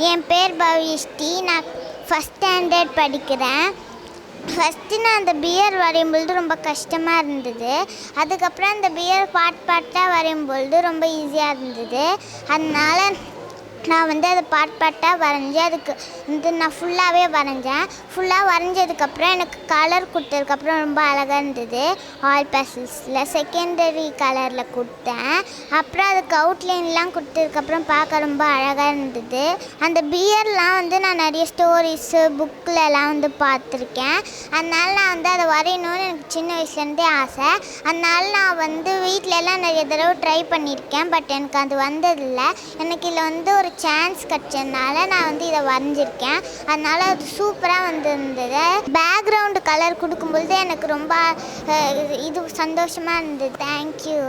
என் பேர் பவிஷ்டி. நான் first standard படிக்கிறேன். ஃபஸ்ட்டு நான் அந்த பியர் வரையும்பொழுது ரொம்ப கஷ்டமாக இருந்தது. அதுக்கப்புறம் அந்த பியர் பாட்டாக வரையும்பொழுது ரொம்ப ஈஸியாக இருந்தது. அதனால் நான் அதை பாட்டாக வரைஞ்சி அதுக்கு நான் ஃபுல்லாகவே வரைஞ்சேன். ஃபுல்லாக வரைஞ்சதுக்கப்புறம் எனக்கு கலர் கொடுத்ததுக்கப்புறம் ரொம்ப அழகாக இருந்தது. ஆல் பேசல்ஸில் செகண்டரி கலரில் கொடுத்தேன். அப்புறம் அதுக்கு அவுட்லைன்லாம் கொடுத்ததுக்கப்புறம் பார்க்க ரொம்ப அழகாக இருந்தது. அந்த பியர்லாம் நான் நிறைய ஸ்டோரிஸு புக்கிலலாம் பார்த்துருக்கேன். அதனால் நான் அதை வரையணும்னு எனக்கு சின்ன வயசுலேருந்தே ஆசை. அதனால் நான் வீட்டிலலாம் நிறைய தடவை ட்ரை பண்ணியிருக்கேன். பட் எனக்கு அது வந்ததில்லை. எனக்கு இதில் ஒரு சான்ஸ் கிடச்சதுனால நான் இதை வரைஞ்சிருக்கேன். அதனால் அது சூப்பராக இருந்தது. பேக்ரவுண்டு கலர் கொடுக்கும்பொழுது எனக்கு ரொம்ப சந்தோஷமாக இருந்தது. தேங்க்யூ.